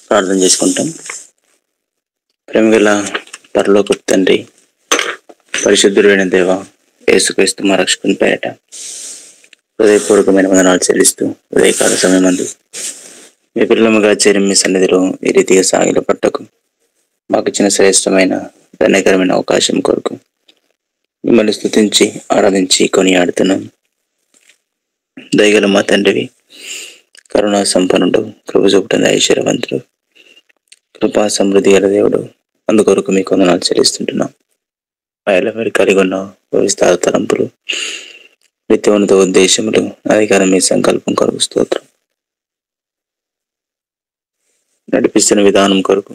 ప్రార్థన చేసుకుంటాం. ప్రేమగల పరలోకపు తండ్రి, పరిశుద్ధుడైన దేవ, యేసుక్రీస్తు మా రక్షకుని పేరట హృదయపూర్వకమైన వందనాలు చెల్లిస్తూ ఉదయకాల సమయమందు మీ పిల్లముగా చేరి మీ సన్నిధిలో ఈ రీతిగా సాగిల పట్టకు మాకు ఇచ్చిన శ్రేష్టమైన ధన్యకరమైన అవకాశం కొరకు మిమ్మల్ని స్తుతించి ఆరాధించి కొనియాడుతున్నాం. దయగల మా తండ్రివి, కరుణా సంపన్నుడు, కృప చూపుటంది ఐశ్వర్యవంతుడు, కృపా సమృద్ధి గల దేవుడు, అందుకొరకు మీకు వందనాలు చెల్లిస్తుంటున్నాం. మరి కలిగి ఉన్న విస్తార తలంపులు, నిత్యోన్నత ఉద్దేశములు, అధికారం మీ సంకల్పం కొరకు స్తోత్రం. నడిపిస్తున్న విధానం కొరకు,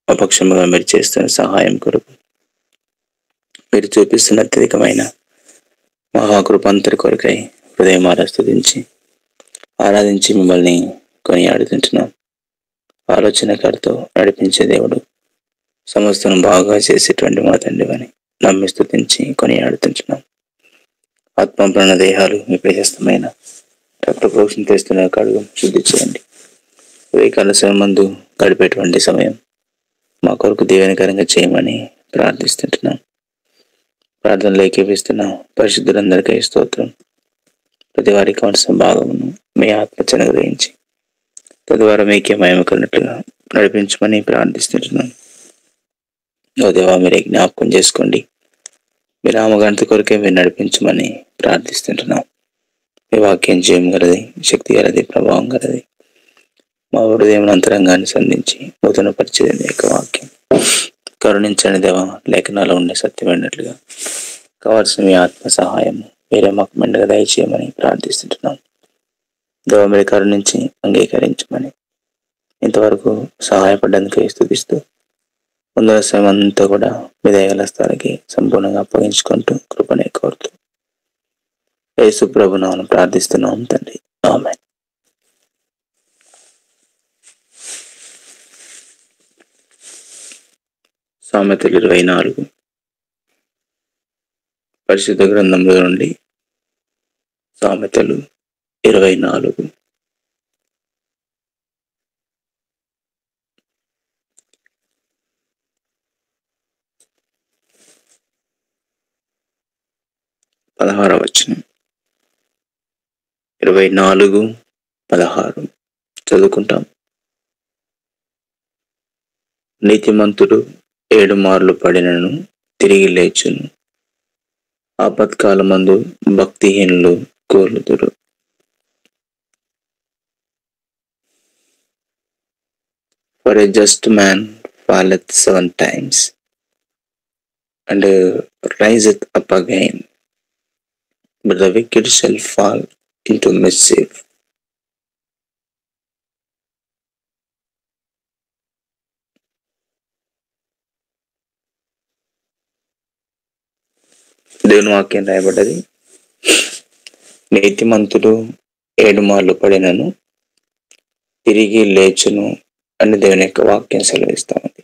అపక్షముగా మీరు చేస్తున్న సహాయం కొరకు, మీరు చూపిస్తున్న అత్యధికమైన మహాకృపాంతరి కొరకై హృదయమారా స్తుతించి ఆరాధించి మిమ్మల్ని కొనియాడుతుంటున్నాం. ఆలోచనకారితో నడిపించే దేవుడు, సమస్తం బాగా చేసేటువంటి మా తండ్రివని నమ్మి స్తుతించి కొనియాడుతుంటున్నాం. ఆత్మ ప్రాణ దేహాలు మీ ప్రశస్తమైన రక్త ప్రోక్షణ తెస్తున్న కడుగు శుద్ధి చేయండి. ఉదయకాల సమయమందు గడిపేటువంటి సమయం మా కొరకు దీవెనకరంగా చేయమని ప్రార్థిస్తుంటున్నాం. ప్రార్థనలు ఏకీపిస్తున్నాం. పరిశుద్ధులందరికీ స్తోత్రం. ప్రతి వారికి కావాల్సిన భాగమును మీ ఆత్మచన గ్రహించి తద్వారా మీకే మహిమ కలిగినట్లుగా నడిపించమని ప్రార్థిస్తుంటున్నాం. ఓ దేవా, మీరే జ్ఞాపకం చేసుకోండి. మీ నామగంట కొరకే మీరు నడిపించమని ప్రార్థిస్తుంటున్నాం. మీ వాక్యం జయం గలది, శక్తి గలది, ప్రభావం గలది. మా హృదయం అంతరంగాన్ని సంధించి నూతన పరిచయం యొక్క వాక్యం కరుణించని దేవ, లేఖనాలు ఉండే సత్యమైనట్లుగా కావాల్సిన మీ ఆత్మ సహాయం మీరే మాకు మెండగా దయచేయమని ప్రార్థిస్తుంటున్నాం. దేవ, మీరు కరుణించి అంగీకరించమని ఇంతవరకు సహాయపడడానికి స్తుతిస్తూ ముందర సమయం అంతా కూడా మీ దయగల స్థాయికి సంపూర్ణంగా అప్పగించుకుంటూ కృపనే కోరుతూ యేసు ప్రభు నామమున ప్రార్థిస్తున్నాం తండ్రి, ఆమేన్. సామెతలు 24 పరిశుద్ధ గ్రంథంలో నుండి సామెతలు 24. వచనం 24:16 చదువుకుంటాం. నీతిమంతుడు 7 మార్లు పడినను తిరిగి లేచును, ఆపత్కాలమందు భక్తిహీనులు కూలుదురు. For a just man falleth 7 times and riseth up again, but the wicked shall fall into mischief. దేవుని వాక్యం రాయబడ్డది. నీతిమంతుడు 7 మార్లు పడినను తిరిగి లేచును అని దేవుని యొక్క వాక్యం సెలవిస్తా ఉంది.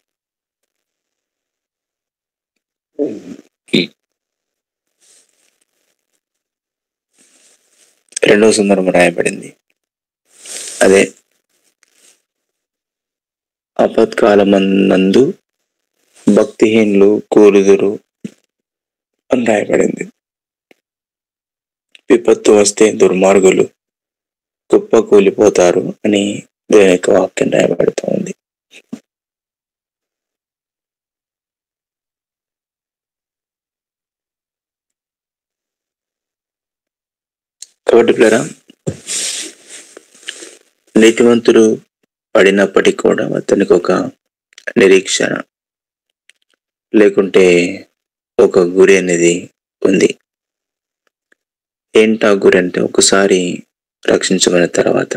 రెండవ సందర్భం రాయబడింది. అదే ఆపత్కాలమందు భక్తిహీనులు కూలుదురు అని రాయబడింది. విపత్తు వస్తే దుర్మార్గులు కుప్ప కూలిపోతారు అని దేవుని యొక్క వాక్యం రాయబడుతూ ఉంది. కాబట్టి ప్లేరా, నీతివంతుడు పడినప్పటికీ కూడా అతనికి ఒక నిరీక్షణ లేకుంటే ఒక గురి అనేది ఉంది. ఏంటా గురి అంటే, ఒకసారి రక్షించబడిన తర్వాత,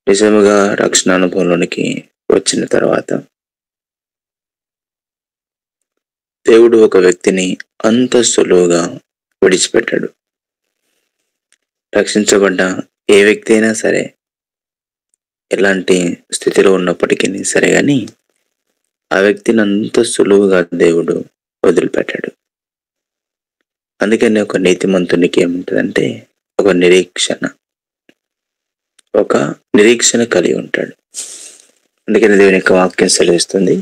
నిజముగా రక్షణ అనుభవంలోనికి వచ్చిన తర్వాత దేవుడు ఒక వ్యక్తిని అంత సులువుగా విడిచిపెట్టాడు. రక్షించబడ్డ ఏ వ్యక్తి అయినా సరే, ఎలాంటి స్థితిలో ఉన్నప్పటికీ సరే కానీ ఆ వ్యక్తిని అంత సులువుగా దేవుడు వదిలిపెట్టాడు. అందుకని ఒక నీతిమంతునికి ఏముంటుందంటే ఒక నిరీక్షణ కలిగి ఉంటాడు. అందుకని దేవుని యొక్క వాక్యం సెలవిస్తుంది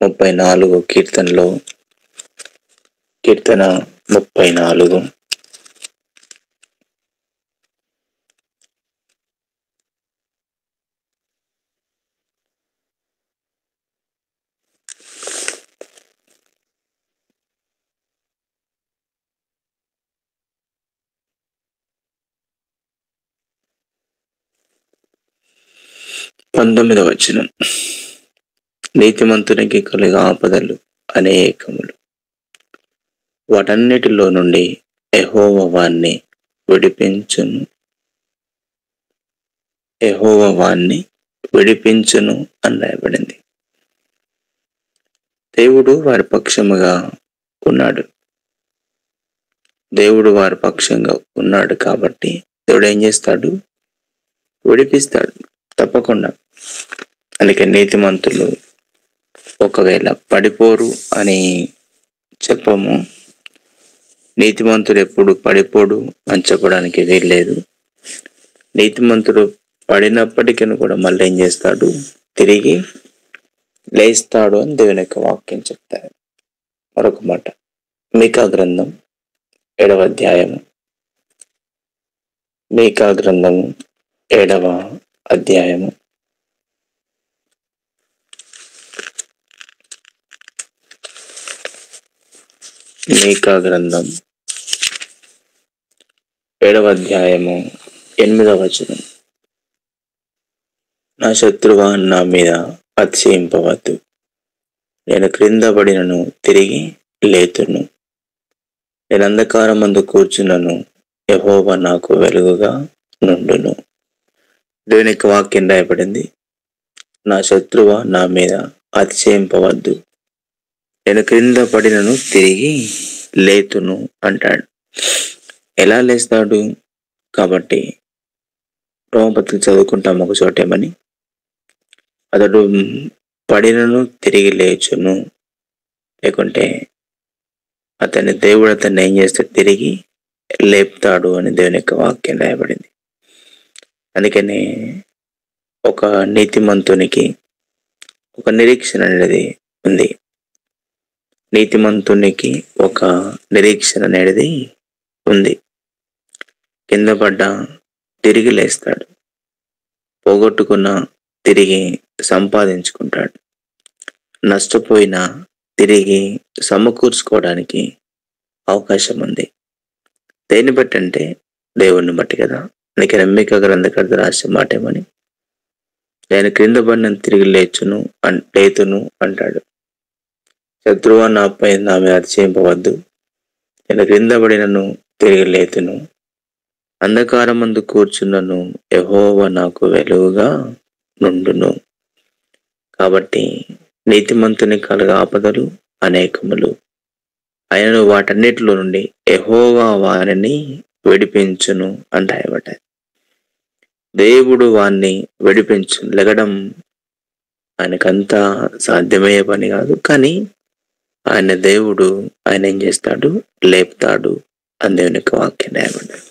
34 కీర్తనలో, కీర్తన 34 19వ వచనం. నీతిమంతునికి కలుగు ఆపదలు అనేకములు, వాటన్నిటిలో నుండి యెహోవా వాణ్ణి విడిపించును, యెహోవా వాణ్ణి విడిపించును అని రాయబడింది. దేవుడు వారి పక్షముగా ఉన్నాడు. దేవుడు వారి పక్షంగా ఉన్నాడు కాబట్టి దేవుడు ఏం చేస్తాడు? విడిపిస్తాడు తప్పకుండా. అందుకే నీతిమంతులు ఒకవేళ పడిపోరు అని చెప్పము. నీతిమంతుడు ఎప్పుడు పడిపోడు అని చెప్పడానికి వీల్లేదు. నీతిమంతుడు పడినప్పటికీ కూడా మళ్ళీ ఏం చేస్తాడు? తిరిగి లేస్తాడు అని దేవుని యొక్క వాక్యం చెప్తారు. మరొక మాట, మీకా గ్రంథం 7వ అధ్యాయము, మీకా గ్రంథము 7వ అధ్యాయము మీకా గ్రంథం 7వ అధ్యాయము 8వ వచనం. నా శత్రువా నా మీద అతిశయింపవద్దు, నేను క్రింద పడినను తిరిగి లేతును, నేను అంధకారమందు కూర్చున్నను, యెహోవా నాకు వెలుగుగా నుండును. దేవుని యొక్క వాక్యం రాయబడింది, నా శత్రువా నా మీద అతిశయింపవద్దు, నేను క్రింద పడినను తిరిగి లేతును అంటాడు. ఎలా లేస్తాడు? కాబట్టి రోమపత్రిక చదువుకుంటాం ఒక చోటేమని, అతడు పడినను తిరిగి లేచును, లేకుంటే దేవుడు అతన్ని ఏం చేస్తాడు? తిరిగి లేపుతాడు అని దేవుని యొక్క వాక్యం రాయబడింది. అందుకని ఒక నీతిమంతునికి ఒక నిరీక్షణ అనేది ఉంది. నీతిమంతునికి ఒక నిరీక్షణ అనేది ఉంది. కింద పడ్డ తిరిగి లేస్తాడు, పోగొట్టుకున్న తిరిగి సంపాదించుకుంటాడు, నష్టపోయిన తిరిగి సమకూర్చుకోవడానికి అవకాశం ఉంది. దేన్ని బట్టి అంటే దేవుణ్ణి బట్టి కదా. అందుకే మీకా గ్రంథకర్త రాసే మాట ఏమని, నేను క్రింద పడిన తిరిగి లేతును అంటాడు. శత్రువా నాపై నా మీద అతిశయింపవద్దు, నేను క్రింద పడినను తిరిగి లేతును, అంధకారమందు కూర్చున్నను, యెహోవా నాకు వెలుగుగా నుండును. కాబట్టి నీతిమంతుని కలుగు ఆపదలు అనేకములు, ఆయనను వాటన్నిటిలో నుండి యెహోవా వారిని విడిపించును అంటాయబట. దేవుడు వారిని విడిపించును. లెగడం ఆయనకంతా సాధ్యమయ్యే పని కాదు, కానీ ఆయన దేవుడు, ఆయన ఏం చేస్తాడు? లేపుతాడు అని దేవుని యొక్క వాక్యం రాయబడ్డాడు.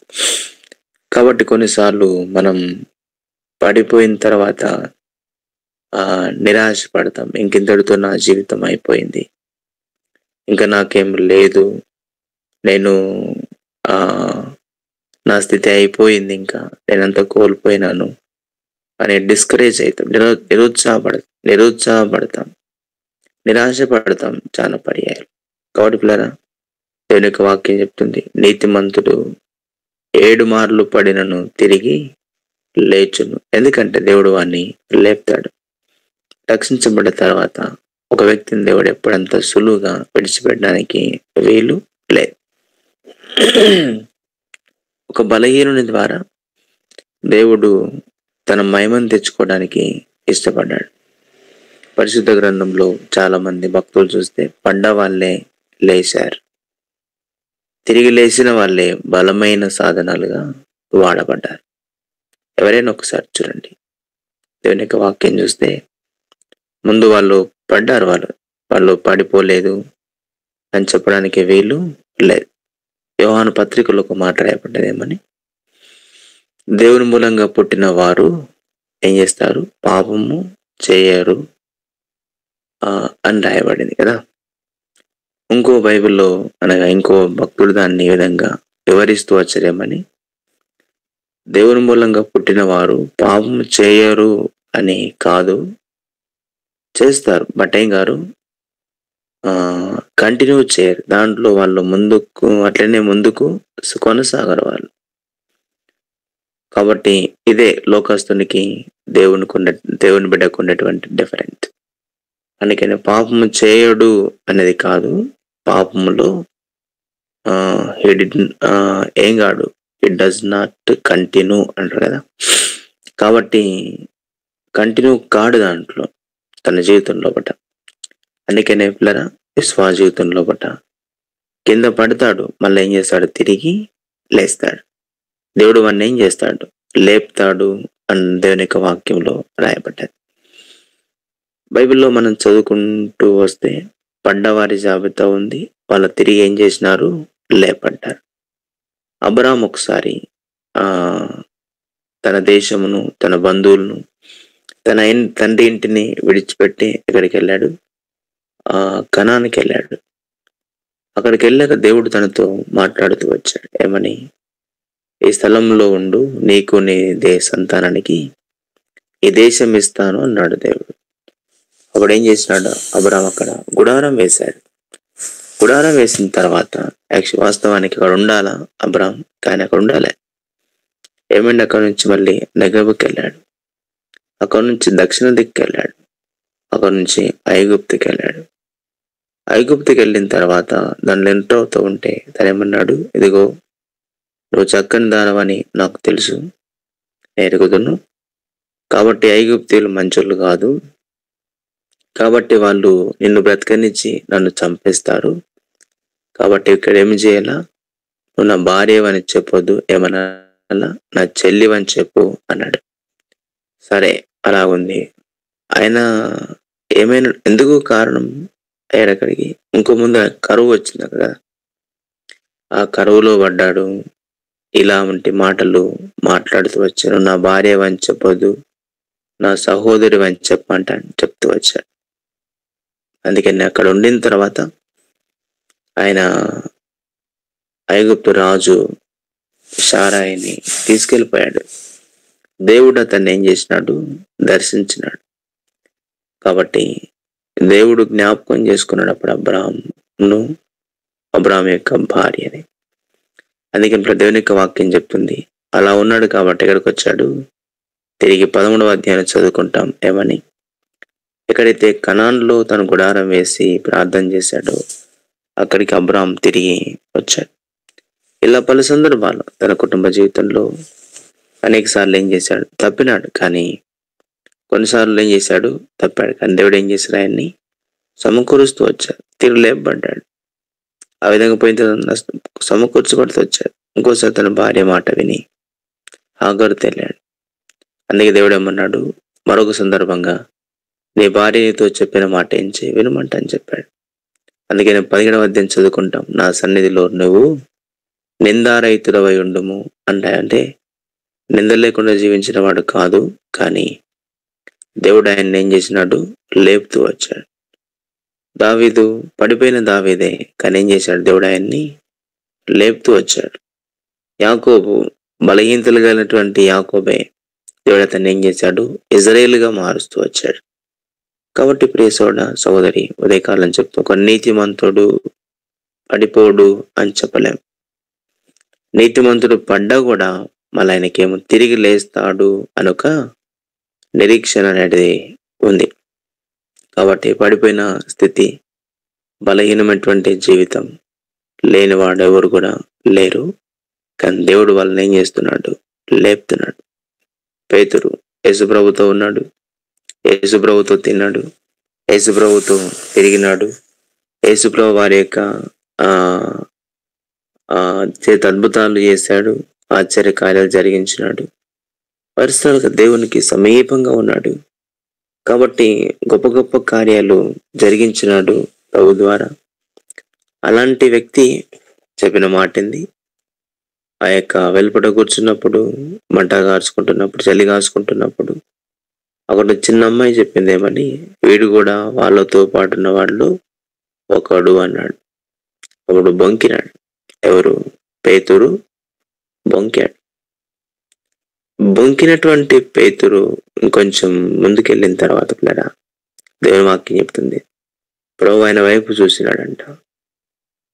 కాబట్టి కొన్నిసార్లు మనం పడిపోయిన తర్వాత నిరాశ పడతాం. ఇంకింతటితో నా జీవితం అయిపోయింది, ఇంకా నాకేం లేదు, నేను నా స్థితి అయిపోయింది, ఇంకా నేనంతా కోల్పోయినాను అని డిస్కరేజ్ అవుతాం, నిరుత్సాహపడతాం, నిరాశ పడతాం చాలా పర్యాయాలు. కాబట్టి పిల్లరా, దేవుని యొక్క వాక్యం చెప్తుంది, నీతిమంతుడు 7 మార్లు పడినను తిరిగి లేచును. ఎందుకంటే దేవుడు వాడిని లేపుతాడు. రక్షించబడ్డ తర్వాత ఒక వ్యక్తిని దేవుడు ఎప్పుడంత సులువుగా విడిచిపెట్టడానికి వీలు లేదు. ఒక బలహీనుని ద్వారా దేవుడు తన మహిమను తెచ్చుకోవడానికి ఇష్టపడ్డాడు. పరిశుద్ధ గ్రంథంలో చాలా మంది భక్తులు చూస్తే పడ్డ వాళ్ళే లేచారు, తిరిగి లేచిన వాళ్ళే బలమైన సాధనాలుగా వాడబడ్డారు. ఎవరైనా ఒకసారి చూడండి, దేవుని యొక్క వాక్యం చూస్తే ముందు వాళ్ళు పడ్డారు, వాళ్ళు పడిపోలేదు అని చెప్పడానికి వీలు లేదు. యోహాను పత్రికలో ఒక మాట రాయబడ్డదేమని, దేవుని మూలంగా పుట్టిన వారు ఏం చేస్తారు? పాపము చేయరు అని రాయబడింది కదా. ఇంకో బైబిల్లో అనగా ఇంకో భక్తుడు దాన్ని ఈ విధంగా వివరిస్తూ వచ్చారేమని, దేవుని మూలంగా పుట్టిన వారు పాపం చేయరు అని కాదు, చేస్తారు, బట్ ఏం గారు కంటిన్యూ చేయరు. దాంట్లో వాళ్ళు ముందుకు అట్లనే ముందుకు కొనసాగరు వాళ్ళు. కాబట్టి ఇదే లోకస్తునికి దేవుని బిడ్డకు ఉన్నటువంటి డిఫరెంట్. అందుకని పాపము చేయడు అనేది కాదు, పాపములో ఏం కాడు, ఇట్ డస్ నాట్ కంటిన్యూ అంటారు కదా. కాబట్టి కంటిన్యూ కాడు దాంట్లో తన జీవితంలో పట. అందుకనే పిల్లరా, విశ్వాస జీవితంలో పట కింద పడతాడు, మళ్ళీ ఏం చేస్తాడు, తిరిగి లేస్తాడు. దేవుడు వాడిని ఏం చేస్తాడు, లేపుతాడు అని దేవుని యొక్క వాక్యంలో రాయబడ్డది. బైబిల్లో మనం చదువుకుంటూ వస్తే పడ్డవారి జాబితా ఉంది, వాళ్ళు తిరిగి ఏం చేసినారు, లేపడ్డారు. అబ్రాహాము ఒకసారి తన దేశమును, తన బంధువులను, తన తండ్రి ఇంటిని విడిచిపెట్టి ఎక్కడికి వెళ్ళాడు, కనానికి వెళ్ళాడు. అక్కడికి వెళ్ళాక దేవుడు తనతో మాట్లాడుతూ వచ్చాడు. ఏమని, ఈ స్థలంలో ఉండు, నీకు నీ సంతానానికి ఈ దేశం ఇస్తాను అన్నాడు దేవుడు. అప్పుడు ఏం చేసినాడు అబ్రాహాం, అక్కడ గుడారం వేశాడు. గుడారం వేసిన తర్వాత వాస్తవానికి అక్కడ ఉండాలా అబ్రాహాం, కానీ అక్కడ ఉండాలి. ఏమైంది, అక్కడ నుంచి మళ్ళీ నెగబుకి వెళ్ళాడు, అక్కడ నుంచి దక్షిణ దిక్కు వెళ్ళాడు, అక్కడ నుంచి ఐగుప్తుకి వెళ్ళాడు. ఐగుప్తుకి వెళ్ళిన తర్వాత దానిలో ఎంటర్ అవుతూ ఉంటే తనేమన్నాడు, ఇదిగో నువ్వు చక్కని దానవని నాకు తెలుసు, ఎరుగుదును, కాబట్టి ఐగుప్తీయులు మంచోళ్ళు కాదు, కాబట్టి వాళ్ళు నిన్ను బ్రతకనిచ్చి నన్ను చంపేస్తారు. కాబట్టి ఇక్కడ ఏమి చేయాలా, నువ్వు నా భార్యవని చెప్పొద్దు, ఏమన్నా నా చెల్లివని చెప్పు అన్నాడు. సరే అలాగుంది. ఆయన ఏమైనా ఎందుకు కారణం అయ్యాడు అక్కడికి, ఇంకో ముందు కరువు వచ్చింది కదా, ఆ కరువులో పడ్డాడు. ఇలా వంటి మాటలు మాట్లాడుతూ వచ్చాను, నా భార్యవని చెప్పొద్దు, నా సహోదరి అని చెప్తూ వచ్చాడు. అందుకని అక్కడ ఉండిన తర్వాత ఆయన ఐగుప్తు రాజు షారాయిని తీసుకెళ్ళిపోయాడు. దేవుడు అతన్ని ఏం చేసినాడు, దర్శించినాడు. కాబట్టి దేవుడు జ్ఞాపకం చేసుకున్నాడు అప్పుడు అబ్రాహాం యొక్క భార్యని. అందుకని దేవుని యొక్క వాక్యం చెప్తుంది, అలా ఉన్నాడు కాబట్టి ఎక్కడికి వచ్చాడు, తిరిగి 11వ అధ్యాయం చదువుకుంటాం. ఏమని, ఎక్కడైతే కనాన్లో తన గుడారం వేసి ప్రార్థన చేశాడో అక్కడికి అబ్రాహాం తిరిగి వచ్చాడు. ఇలా పలు సందర్భాలు తన కుటుంబ జీవితంలో అనేక సార్లు ఏం చేశాడు, తప్పినాడు. కానీ కొన్నిసార్లు ఏం చేశాడు, తప్పాడు. కానీ దేవుడు ఏం చేశాడు, ఆయన్ని సమకూరుస్తూ వచ్చాడు, తిరిగి లేపబడ్డాడు. ఆ విధంగా పోయిన సమకూర్చబడుతూ వచ్చాడు. ఇంకోసారి తన భార్య మాట విని హాగరుతో వెళ్ళాడు. అందుకే దేవుడు ఏమన్నాడు, మరొక సందర్భంగా నీ భార్య నీతో చెప్పిన మాట ఏం చేయి, వినమంట అని చెప్పాడు. అందుకే 17వ అధ్యాయం చదువుకుంటాం, నా సన్నిధిలో నువ్వు నిందారహితుడవై ఉండుము అంటే నింద లేకుండా జీవించిన వాడు కాదు, కానీ దేవుడు ఆయన్ని ఏం చేసినాడు, లేపుతూ వచ్చాడు. దావీదు పడిపోయిన దావీదే, కానీ ఏం చేశాడు, దేవుడు ఆయన్ని లేపుతూ వచ్చాడు. యాకోబు బలహీనతలు కలిగినటువంటి యాకోబే, దేవుడు అతన్ని ఏం చేశాడు, ఇజ్రాయేలుగా మారుస్తూ వచ్చాడు. కాబట్టి ప్రియ సోదరి ఉదయకాలం చెప్తూ, ఒక నీతిమంతుడు పడిపోడు అని చెప్పలేం. నీతిమంతుడు పడ్డా కూడా మళ్ళీ ఆయనకేమో తిరిగి లేస్తాడు అనొక నిరీక్షణ అనేది ఉంది. కాబట్టి పడిపోయిన స్థితి, బలహీనమైనటువంటి జీవితం లేనివాడు ఎవరు కూడా లేరు. కానీ దేవుడు వాళ్ళని ఏం చేస్తున్నాడు, లేపుతున్నాడు. పేతురు యేసుప్రభుతో ఉన్నాడు, యేసుప్రభుతో తిన్నాడు, యేసుప్రభుతో తిరిగినాడు, యేసుప్రభు వారి యొక్క చేత అద్భుతాలు చేశాడు, ఆశ్చర్య కార్యాలు జరిగించినాడు, పరిస్థితులకు దేవునికి సమీపంగా ఉన్నాడు. కాబట్టి గొప్ప గొప్ప కార్యాలు జరిగించినాడు ప్రభు ద్వారా. అలాంటి వ్యక్తి చెప్పిన మాటింది, ఆ యొక్క వెలుపట కూర్చున్నప్పుడు, మంట కాల్చుకుంటున్నప్పుడు, చలి కాల్చుకుంటున్నప్పుడు అక్కడ చిన్న అమ్మాయి చెప్పింది ఏమని, వీడు కూడా వాళ్ళతో పాటు ఉన్న వాళ్ళు ఒకడు అన్నాడు. అప్పుడు బొంకినాడు. ఎవరు? పేతురు బొంకాడు. బొంకినటువంటి పేతురు ఇంకొంచెం ముందుకెళ్ళిన తర్వాత పిల్లరా దేవుని వాక్యం చెప్తుంది, ప్రభు ఆయన వైపు చూసినాడంట.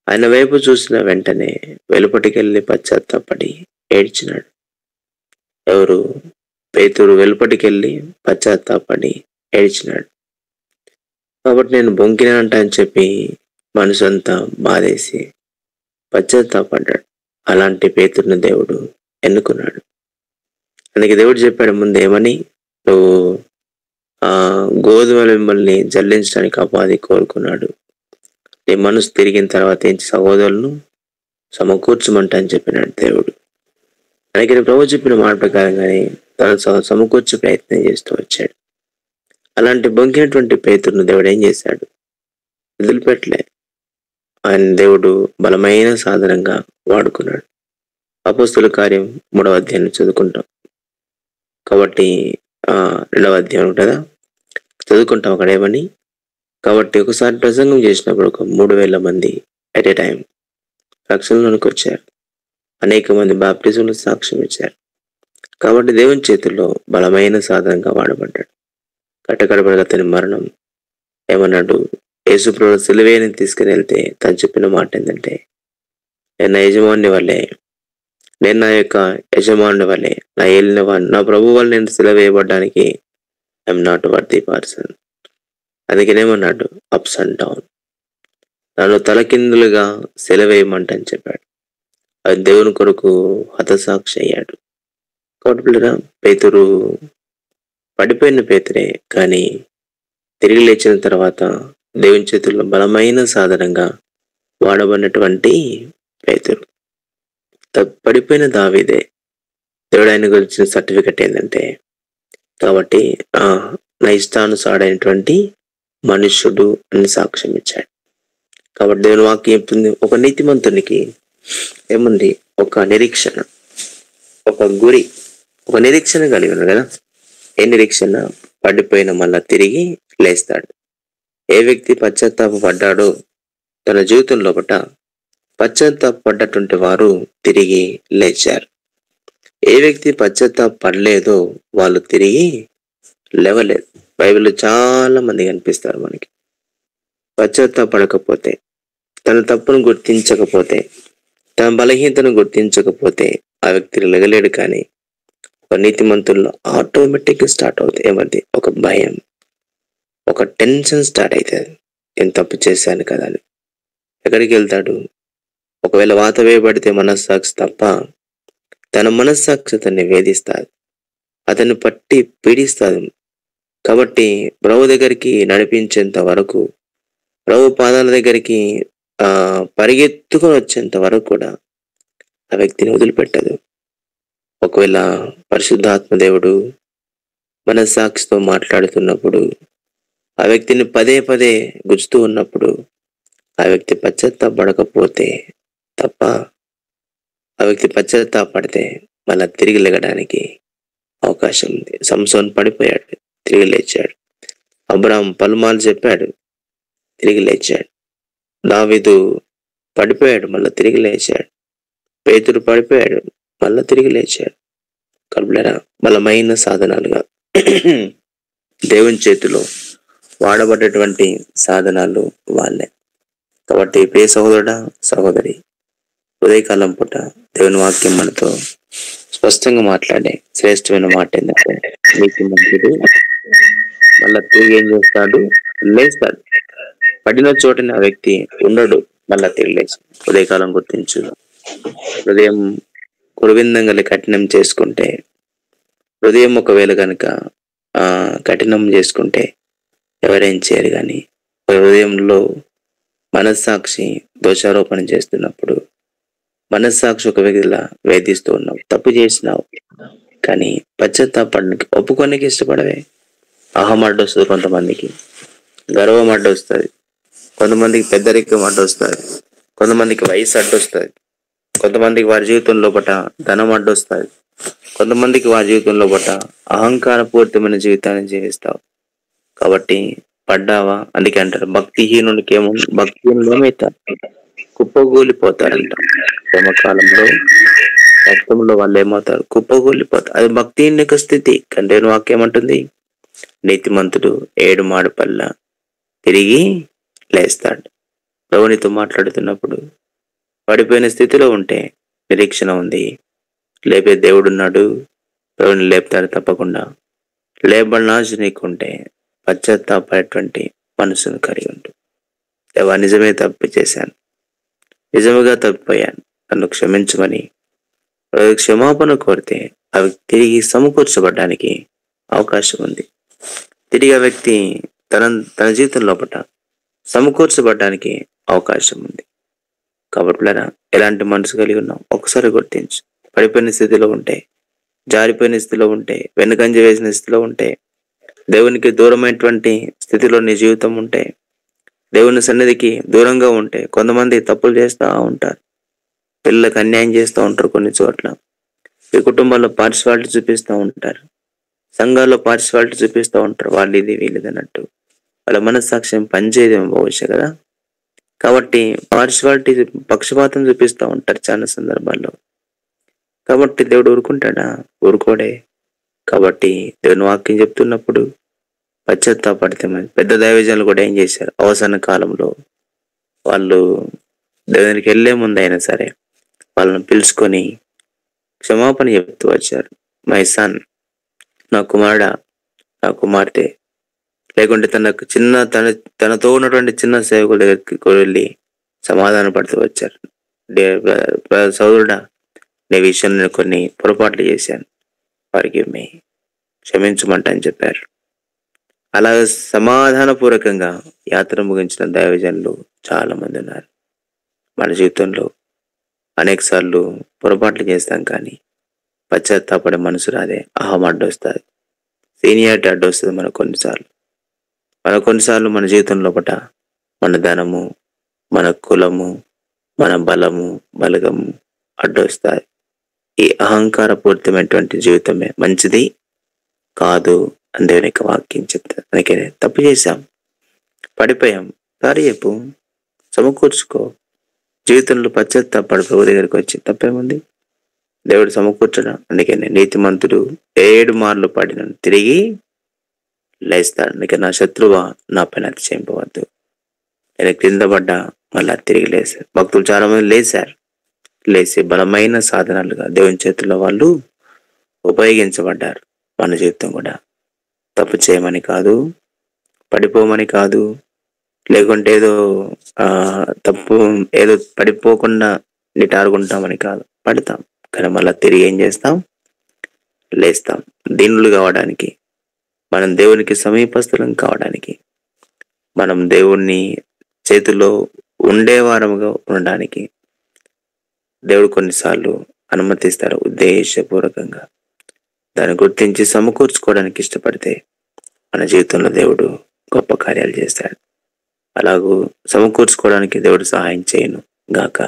ఆయన వైపు చూసిన వెంటనే వెలుపటికెళ్ళి పశ్చాత్తాపడి ఏడ్చినాడు. ఎవరు? పేతురు వెలుపటికెళ్ళి పశ్చాత్తాపడి ఏడ్చినాడు. కాబట్టి నేను బొంకినానంట అని చెప్పి మనసు అంతా బాధేసి పశ్చాత్తాపడ్డాడు. అలాంటి పేతురుని దేవుడు ఎన్నుకున్నాడు. అందుకే దేవుడు చెప్పాడు ముందు ఏమని, నువ్వు గోధుమల మిమ్మల్ని జల్లించడానికి అపాధి కోరుకున్నాడు, నీ మనసు తిరిగిన తర్వాత ఏంటి సహోదరులను సమకూర్చమంట అని చెప్పినాడు దేవుడు. అలాగే ప్రభు చెప్పిన మాట ప్రకారంగానే తను సమకూర్చే ప్రయత్నం చేస్తూ వచ్చాడు. అలాంటి బొంకినటువంటి పేతురును దేవుడు ఏం చేశాడు? వదిలిపెట్టలే. ఆయన దేవుడు బలమైన సాధనంగా వాడుకున్నాడు. అపోస్తుల కార్యం 3వ అధ్యాయాన్ని చదువుకుంటాం కాబట్టి 2వ అధ్యాయం కదా చదువుకుంటాం. అక్కడ ఏమని, కాబట్టి ఒకసారి ప్రసంగం చేసినప్పుడు ఒక 3,000 మంది అట్ ఏ టైం రక్షణలోనికి వచ్చారు. అనేక మంది బాప్టిజంలో సాక్ష్యం ఇచ్చారు. కాబట్టి దేవుని చేతుల్లో బలమైన సాధనంగా వాడబడ్డాడు. కట్టకడపడిగా అతని మరణం ఏమన్నాడు? యేసుప్రభు సిలువేని తీసుకుని వెళ్తే తను చెప్పిన మాట ఏంటంటే, నేను నా యజమాని వల్లే, నేను నా యొక్క యజమానుని వల్లే, నా ఏలిన వాడిని, నా ప్రభు వల్ల నేను సిలువ వేయబడ్డానికి ఐఎమ్ నాట్ వర్తీ పర్సన్. అందుకనేమన్నాడు? అప్స్ అండ్ డౌన్, నన్ను తలకిందులుగా సిలువేయమంట అని చెప్పాడు. అది దేవుని కొరకు హతసాక్షి అయ్యాడు. కాబట్టి పేతురు పడిపోయిన పేతురే, కానీ తిరిగి లేచిన తర్వాత దేవుని చేతుల్లో బలమైన సాధనంగా వాడబడినటువంటి పేతురు. పడిపోయిన దావీదే దేవుడు ఆయన గురించిన సర్టిఫికెట్ ఏంటంటే, కాబట్టి నా ఇష్టానుసారైనటువంటి మనుష్యుడు అని సాక్ష్యం ఇచ్చాడు. కాబట్టి దేవుని వాక్యం చెప్తుంది, ఒక నీతిమంతునికి ఏముంది? ఒక నిరీక్షణ, ఒక గురి, ఒక నిరీక్షణ కలిగి ఉన్నాడు కదా. ఏ నిరీక్షణ? పడిపోయిన మళ్ళా తిరిగి లేస్తాడు. ఏ వ్యక్తి పశ్చాత్తాపడ్డాడో తన జీవితం లోపట పశ్చాత్తాపడ్డటువంటి వారు తిరిగి లేచారు. ఏ వ్యక్తి పశ్చాత్తాపడలేదో వాళ్ళు తిరిగి లేవలేదు. బైబిల్లో చాలా మంది కనిపిస్తారు మనకి. పశ్చాత్తాపడకపోతే, తన తప్పును గుర్తించకపోతే, తన బలహీనతను గుర్తించకపోతే ఆ వ్యక్తి లెగలేడు. కానీ ఒక నీతిమంతుల్లో ఆటోమేటిక్గా స్టార్ట్ అవుతుంది. ఏమంది? ఒక భయం, ఒక టెన్షన్ స్టార్ట్ అవుతుంది. నేను తప్పు చేశాను కదా అని. ఎక్కడికి వెళ్తాడు? ఒకవేళ వాత వేయబడితే మనస్సాక్షి తప్ప తన మనస్సాక్షి అతన్ని వేధిస్తాడు, అతన్ని పట్టి పీడిస్తాడు. కాబట్టి ప్రభు దగ్గరికి నడిపించేంత వరకు, ప్రభు పాదాల దగ్గరికి పరిగెత్తుకొని వచ్చేంత వరకు కూడా ఆ వ్యక్తిని వదిలిపెట్టదు. ఒకవేళ పరిశుద్ధాత్మ దేవుడు మనస్సాక్షితో మాట్లాడుతున్నప్పుడు, ఆ వ్యక్తిని పదే పదే గుచ్చుతూ ఉన్నప్పుడు, ఆ వ్యక్తి పశ్చాత్తాపడకపోతే తప్ప, ఆ వ్యక్తి పశ్చాత్తాపడితే మళ్ళా తిరిగి లెగడానికి అవకాశం ఉంది. సంసోన్ పడిపోయాడు, తిరిగి లేచాడు. అబ్రాహాం పలుమార్లు చెప్పాడు, తిరిగి లేచాడు. దావీదు పడిపోయాడు, మళ్ళా తిరిగి లేచాడు. పేతురు పడిపోయాడు, మళ్ళా తిరిగి లేచాడు. కలుపులరా బలమైన సాధనాలుగా దేవుని చేతిలో వాడబడ్డటువంటి సాధనాలు వాళ్ళే. కాబట్టి ప్రియ సహోదరుడా, సహోదరి, ఉదయకాలం పూట దేవుని వాక్యం మనతో స్పష్టంగా మాట్లాడే శ్రేష్టమైన మాట ఏంటంటే, నీతి మంత్రుడు మళ్ళా తిరిగి ఏం చేస్తాడు? లేస్తాడు. పడిన చోటని ఆ వ్యక్తి ఉండడు, మళ్ళా తిరిగి లేచి. ఉదయకాలం గుర్తించు. హృదయం కురువిందంగా కఠినం చేసుకుంటే, హృదయం ఒకవేళ కనుక కఠినం చేసుకుంటే ఎవరేం చేయరు. కానీ హృదయంలో మనస్సాక్షి దోషారోపణ చేస్తున్నప్పుడు, మనస్సాక్షి ఒక వ్యక్తిలా వేధిస్తూ ఉన్నావు, తప్పు చేసినావు, కానీ పశ్చాత్తాపడడానికి ఒప్పుకోనికి ఇష్టపడవే. అహం అడ్డు వస్తుంది, కొంతమందికి గర్వం అడ్డు వస్తుంది, కొంతమందికి పెద్దరికం అడ్డు వస్తుంది, కొంతమందికి వయసు అడ్డు వస్తుంది, కొంతమందికి వారి జీవితం లోపల ధనం అడ్డు వస్తుంది, కొంతమందికి వారి జీవితంలో పట్ట అహంకారపూరితమైన జీవితాన్ని జీవిస్తావు కాబట్టి పడ్డావా. అందుకే అంటారు భక్తిహీనునికి భక్తిహీనులు ఏమవుతారు, కుప్పగూలిపోతారంట. శ్రమకాలంలో కష్టంలో వాళ్ళు ఏమవుతారు, కుప్పగూలిపోతారు. అది భక్తిహీన యొక్క స్థితి. కంటే వాక్యం అంటుంది నీతిమంతుడు 7 మాడుపల్ల తిరిగి లేస్తాడు. ప్రభునితో మాట్లాడుతున్నప్పుడు పడిపోయిన స్థితిలో ఉంటే నిరీక్షణ ఉంది, లేపే దేవుడున్నాడు, ప్రభుని లేపుతాడు తప్పకుండా. లేబడిన ఆశ నీకుంటే పశ్చాత్తాపడేటువంటి మనసును కలిగి ఉంటు. దేవా నిజమే తప్పు చేశాను, నిజముగా తప్పిపోయాను, నన్ను క్షమించమని క్షమాపణ కోరితే అవి తిరిగి సమకూర్చబడ్డానికి అవకాశం ఉంది. తిరిగి ఆ వ్యక్తి తన జీవితం లోపల సమకూర్చబడ్డానికి అవకాశం ఉంది. కాబట్టి ఎలాంటి మనసు కలిగి ఉన్నాం ఒకసారి గుర్తించు. పడిపోయిన స్థితిలో ఉంటే, జారిపోయిన స్థితిలో ఉంటే, వెనుకంజ వేసిన స్థితిలో ఉంటే, దేవునికి దూరమైనటువంటి స్థితిలో నీ జీవితం ఉంటే, దేవుని సన్నిధికి దూరంగా ఉంటే, కొంతమంది తప్పులు చేస్తూ ఉంటారు, పిల్లలకు అన్యాయం చేస్తూ ఉంటారు, కొన్ని చోట్ల ఈ కుటుంబాల్లో పార్టిసిపాలిటీ చూపిస్తూ ఉంటారు, సంఘాల్లో పార్టిసిపాలిటీ చూపిస్తూ ఉంటారు, వాళ్ళు ఇది వీళ్ళది అన్నట్టు. వాళ్ళ మనస్సాక్ష్యం పనిచేయదేమో బహుశా కదా. కాబట్టి పార్టిసిపాలిటీ పక్షపాతం చూపిస్తూ ఉంటారు చాలా సందర్భాల్లో. కాబట్టి దేవుడు ఊరుకుంటాడా? ఊరుకోడే. కాబట్టి దేవుని వాక్యం చెప్తున్నప్పుడు పశ్చాత్తాపడితే పెద్ద దైవజనులు కూడా ఏం చేశారు, అవసాన కాలంలో వాళ్ళు దేవునికి వెళ్ళే ముందు అయినా సరే వాళ్ళని పిలుచుకొని క్షమాపణ చెప్తూ వచ్చారు. మై సన్, నా కుమారుడా, నా కుమార్తె, లేకుంటే తనతో ఉన్నటువంటి చిన్న సేవకుల దగ్గరికి వెళ్ళి సమాధాన పడుతూ వచ్చారు. సోదరుడా, నీ విషయంలో నేను కొన్ని పొరపాట్లు చేశాను, వారికి క్షమించమంట అని చెప్పారు. అలా సమాధానపూర్వకంగా యాత్ర ముగించిన దైవజనులు చాలా మంది ఉన్నారు. మన జీవితంలో అనేక సార్లు పొరపాట్లు చేస్తాం, కానీ పశ్చాత్తాపడే మనసు రాదే. అహం అడ్డొస్తుంది, సీనియారిటీ అడ్డొస్తుంది. కొన్నిసార్లు మన జీవితంలో మన ధనము, మన కులము, మన బలము, బలగము అడ్డొస్తాయి. ఈ అహంకారపూరితమైనటువంటి జీవితమే మంచిది కాదు అని దేవుని యొక్క వాక్యం చెప్తారు. అందుకే తప్పు చేశాం, పడిపోయాం, సారీ చెప్పు, సమకూర్చుకో. జీవితంలో పశ్చాత్తాపడి ప్రభు దగ్గరికి వచ్చి తప్పేముంది, దేవుడు సమకూర్చడం. అందుకనే నీతిమంతుడు 7 మార్లు పడిన తిరిగి లేస్తాడు. అందుకే నా శత్రువా నా పైన అతిశయింపవద్దు, నేను క్రింద పడ్డా మళ్ళా తిరిగి లేశారు. భక్తులు చాలా మంది లేచి బలమైన సాధనాలుగా దేవుని చేతుల్లో వాళ్ళు ఉపయోగించబడ్డారు. మన జీవితం కూడా తప్పు చేయమని కాదు, పడిపోమని కాదు, లేకుంటే ఏదో పడిపోకుండా నిటారుగుంటామని కాదు. పడతాం, కానీ మళ్ళీ తిరిగి ఏం చేస్తాం, లేస్తాం. దీనులు కావడానికి, మనం దేవునికి సమీపస్థలం కావడానికి, మనం దేవుణ్ణి చేతిలో ఉండేవారముగా ఉండడానికి దేవుడు కొన్నిసార్లు అనుమతిస్తారు ఉద్దేశపూర్వకంగా. దాన్ని గుర్తించి సమకూర్చుకోవడానికి ఇష్టపడితే మన జీవితంలో దేవుడు గొప్ప కార్యాలు చేస్తాడు. అలాగూ సమకూర్చుకోవడానికి దేవుడు సహాయం చేయను గాక.